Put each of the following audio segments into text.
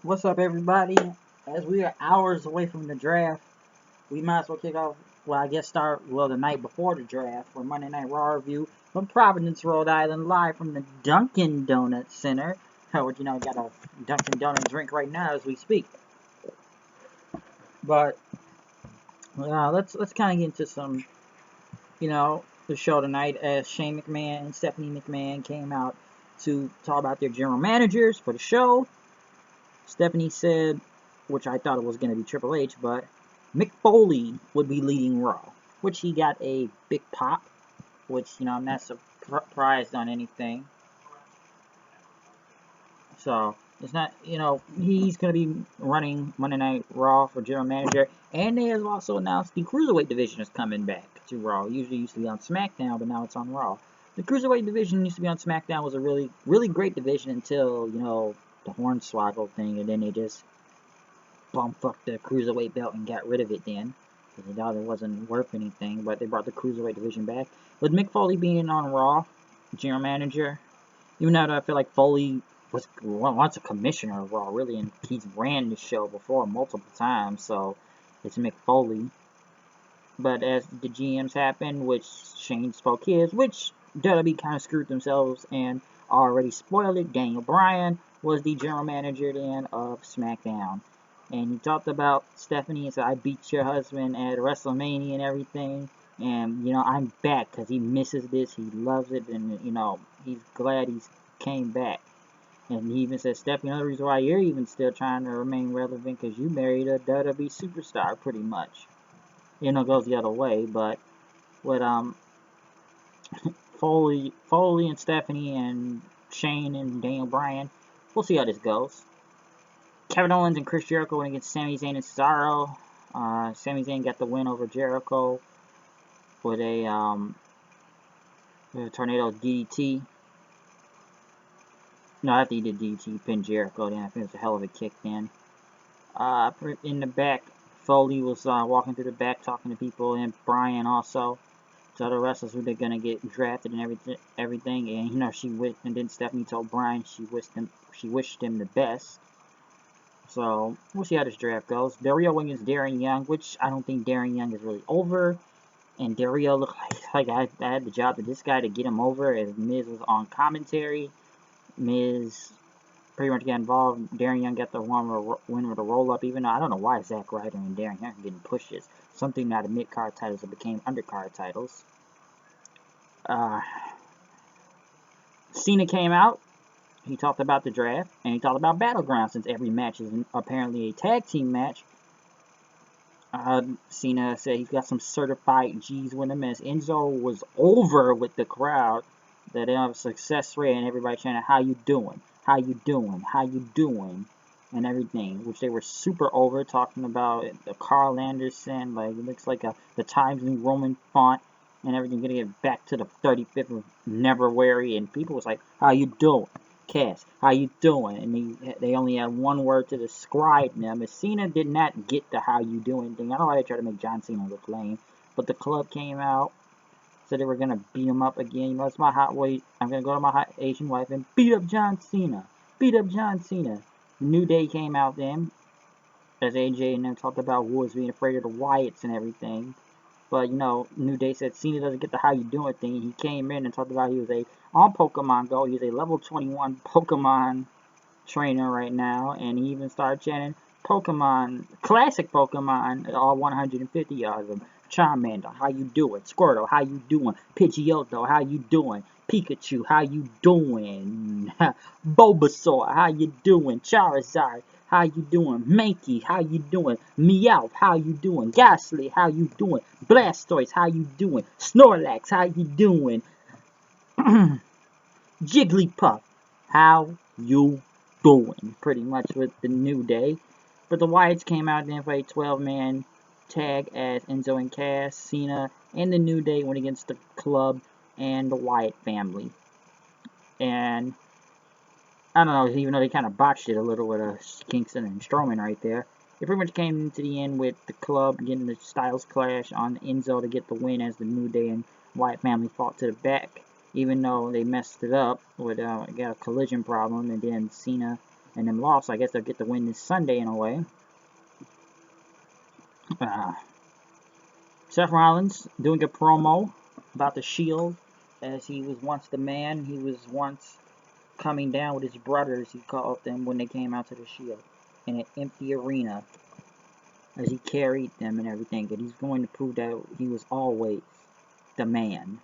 What's up, everybody? As we are hours away from the draft, we might as well kick off, the night before the draft for Monday Night Raw review from Providence, Rhode Island, live from the Dunkin' Donuts Center. Which, got a Dunkin' Donut drink right now as we speak. But, let's kind of get into some, the show tonight as Shane McMahon and Stephanie McMahon came out to talk about their general managers for the show. Stephanie said, which I thought it was going to be Triple H, but Mick Foley would be leading Raw, which he got a big pop, which, I'm not surprised on anything. So, it's not, he's going to be running Monday Night Raw for general manager, and they have also announced the Cruiserweight division is coming back to Raw. Usually used to be on SmackDown, but now it's on Raw. The Cruiserweight division used to be on SmackDown, was a really, really great division until, the Hornswoggle thing, and then they just bumfucked the Cruiserweight belt and got rid of it then, because they thought it wasn't worth anything, but they brought the Cruiserweight division back. With Mick Foley being on Raw, general manager, even though I feel like Foley was once a commissioner of Raw, really, and he's ran the show before multiple times, so it's Mick Foley. But as the GMs happened, which Shane spoke his, which WWE kind of screwed themselves and already spoiled it, Daniel Bryan was the general manager then of SmackDown. And he talked about Stephanie and said, I beat your husband at WrestleMania and everything. And, I'm back because he misses this. He loves it. And, he's glad he's came back. And he even said, Stephanie, another reason why you're even still trying to remain relevant because you married a WWE superstar pretty much. It goes the other way. But with Foley and Stephanie and Shane and Daniel Bryan, we'll see how this goes. Kevin Owens and Chris Jericho went against Sami Zayn and Cesaro. Sami Zayn got the win over Jericho with a tornado DDT. No, after he did DDT, pinned Jericho. Then I think it was a hell of a kick. Then in the back, Foley was walking through the back talking to people, and Bryan also. To other wrestlers who they're gonna get drafted and everything. And and then Stephanie told Bryan she wished him the best. So, we'll see how this draft goes. Del Rio went against Darren Young, which I don't think Darren Young is really over. And Del Rio looked like I had the job of this guy to get him over as Miz was on commentary. Miz pretty much got involved. Darren Young got the win with a roll-up, even though I don't know why Zack Ryder and Darren Young are getting pushes. Something out of mid-card titles that became undercard titles. Cena came out. He talked about the draft, and he talked about Battleground, since every match is apparently a tag team match. Cena said he's got some certified G's with him, as Enzo was over with the crowd, that they have a success rate, and everybody chanting, how you doing, how you doing, how you doing, and everything, which they were super over, talking about the Carl Anderson, like, it looks like the Times New Roman font, and everything, getting it back to the 35th of Neverwary, and people was like, how you doing? Cass, how you doing? And they only had one word to describe them. Cena did not get the how you doing thing. I don't know why they try to make John Cena look lame. But the club came out, said they were going to beat him up again. It's my hot weight. I'm going to go to my hot Asian wife and beat up John Cena. Beat up John Cena. New Day came out then, as AJ and them talked about Woods being afraid of the Wyatts and everything. But, New Day said Cena doesn't get the how you doing thing. He came in and talked about he was on Pokemon Go. He's a level 21 Pokemon trainer right now. And he even started chanting Pokemon, classic Pokemon, all 150 of them. Charmander, how you doing? Squirtle, how you doing? Pidgeotto, how you doing? Pikachu, how you doing? Bulbasaur, how you doing? Charizard, how you doing? Mankey, how you doing? Meowth, how you doing? Ghastly, how you doing? Blastoise, how you doing? Snorlax, how you doing? Jigglypuff, how you doing? Pretty much with the New Day. But the Wyatts came out then for a 12-man tag as Enzo and Cass, Cena, and the New Day went against the club and the Wyatt family. And I don't know, even though they kind of botched it a little with Kingston and Strowman right there, it pretty much came to the end with the club getting the Styles Clash on Enzo to get the win as the New Day and Wyatt family fought to the back, even though they messed it up with got a collision problem, and then Cena and them lost. I guess they'll get the win this Sunday in a way. Seth Rollins doing a promo about the Shield, as he was once the man. He was once coming down with his brothers, he called them, when they came out to the Shield in an empty arena, as he carried them and everything. And he's going to prove that he was always the man,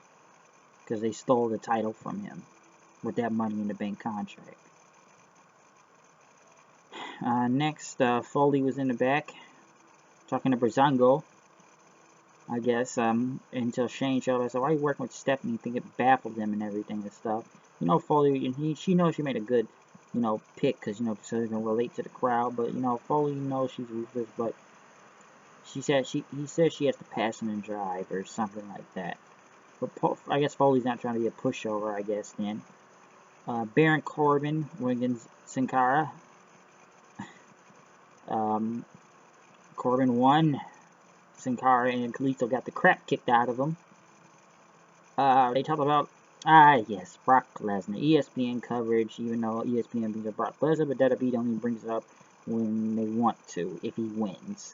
because they stole the title from him with that Money in the Bank contract. Next, Foley was in the back talking to Breezango, I guess, until Shane showed up. So why are you working with Stephanie? I think it baffled them and everything and stuff. You know, Foley, she knows she made a good, you know, pick, because, you know, so they can relate to the crowd. But, you know, Foley knows she's ruthless, but he says she has the passion and drive or something like that. But I guess Foley's not trying to be a pushover, I guess, then. Baron Corbin went against Sin Cara. Corbin won. Sin Cara and Kalisto got the crap kicked out of him. They talk about, yes, Brock Lesnar. ESPN coverage, even though ESPN brings up Brock Lesnar, but WWE only brings it up when they want to, if he wins.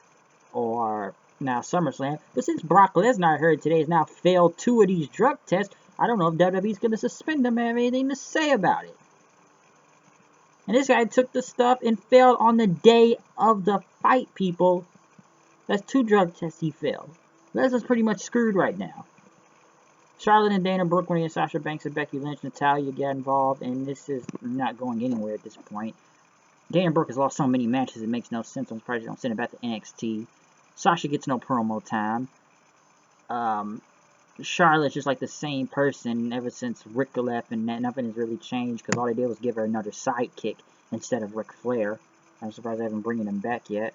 Or now SummerSlam. But since Brock Lesnar, I heard today, has now failed 2 of these drug tests, I don't know if WWE's going to suspend him or have anything to say about it. And this guy took the stuff and failed on the day of the fight, people. That's 2 drug tests he failed. Lesnar's pretty much screwed right now. Charlotte and Dana Brooke winning, Sasha Banks and Becky Lynch, Natalya get involved, and this is not going anywhere at this point. Dana Brooke has lost so many matches, it makes no sense. I'm surprised they don't send it back to NXT. Sasha gets no promo time. Charlotte's just like the same person ever since Rick left, and nothing has really changed, because all they did was give her another sidekick instead of Ric Flair. I'm surprised they haven't bringing him back yet.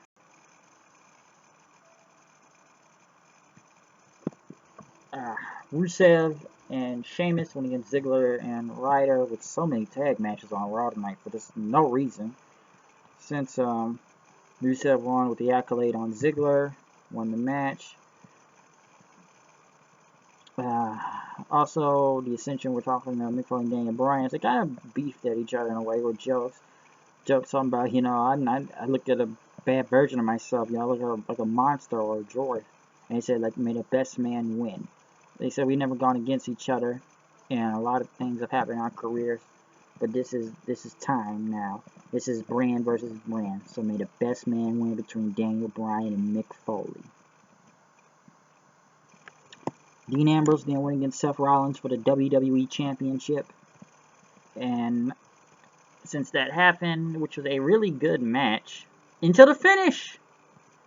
Rusev and Sheamus went against Ziggler and Ryder, with so many tag matches on Raw tonight for just no reason. Since Rusev won with the accolade on Ziggler, won the match. Also, the Ascension were talking to Mick Foley and Daniel Bryan. They kind of beefed at each other in a way with jokes. Jokes talking about, you know, I look at a bad version of myself. You know, I look like a monster or a droid. And they said, like, may the best man win. They said we've never gone against each other, and a lot of things have happened in our careers, but this is time now. This is brand versus brand. So may the best man win between Daniel Bryan and Mick Foley. Dean Ambrose then went against Seth Rollins for the WWE Championship, and since that happened, which was a really good match, until the finish.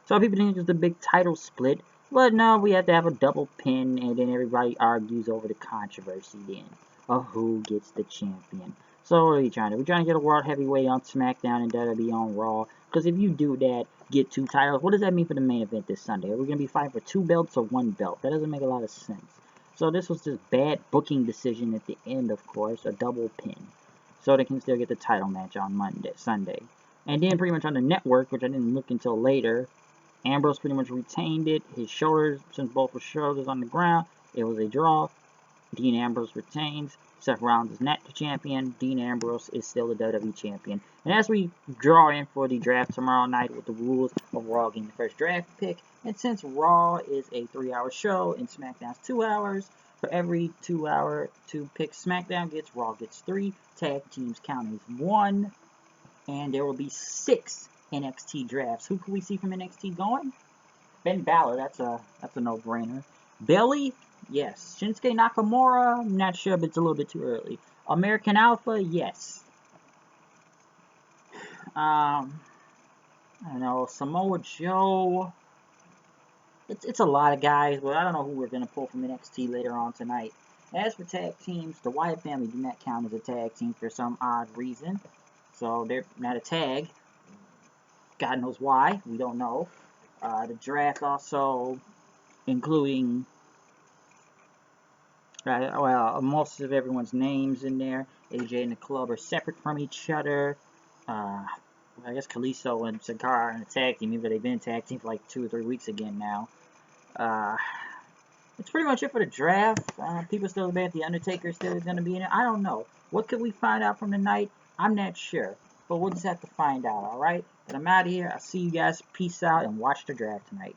Some people think it was a big title split. But no, we have to have a double pin, and then everybody argues over the controversy then of who gets the champion. So what are we trying to do? We're trying to get a World Heavyweight on SmackDown and WWE on Raw. Because if you do that, get 2 titles, what does that mean for the main event this Sunday? Are we going to be fighting for 2 belts or 1 belt? That doesn't make a lot of sense. So this was just bad booking decision at the end, of course, a double pin. So they can still get the title match on Sunday. And then pretty much on the network, which I didn't look until later, Ambrose pretty much retained it. His shoulders, since both were shoulders on the ground, it was a draw. Dean Ambrose retains. Seth Rollins is not the champion. Dean Ambrose is still the WWE champion. And as we draw in for the draft tomorrow night with the rules of Raw getting the first draft pick, and since Raw is a 3-hour show and SmackDown's 2 hours, for every 2 hour to pick SmackDown gets, Raw gets 3. Tag teams count as 1. And there will be 6 NXT drafts. Who can we see from NXT going? Ben Balor, that's a no-brainer. Bayley, yes. Shinsuke Nakamura, I'm not sure, but it's a little bit too early. American Alpha, yes. I don't know, Samoa Joe. It's a lot of guys, but I don't know who we're going to pull from NXT later on tonight. As for tag teams, the Wyatt family do not count as a tag team for some odd reason. So they're not a tag. God knows why. We don't know. The draft also including most of everyone's names in there. AJ and the club are separate from each other. I guess Kalisto and Sin Cara are in a tag team, even though they've been in a tag team for like 2 or 3 weeks again now. That's pretty much it for the draft. People still bet The Undertaker still is going to be in it. I don't know. What could we find out from the night? I'm not sure. But we'll just have to find out, alright? But I'm out of here. I'll see you guys. Peace out and watch the draft tonight.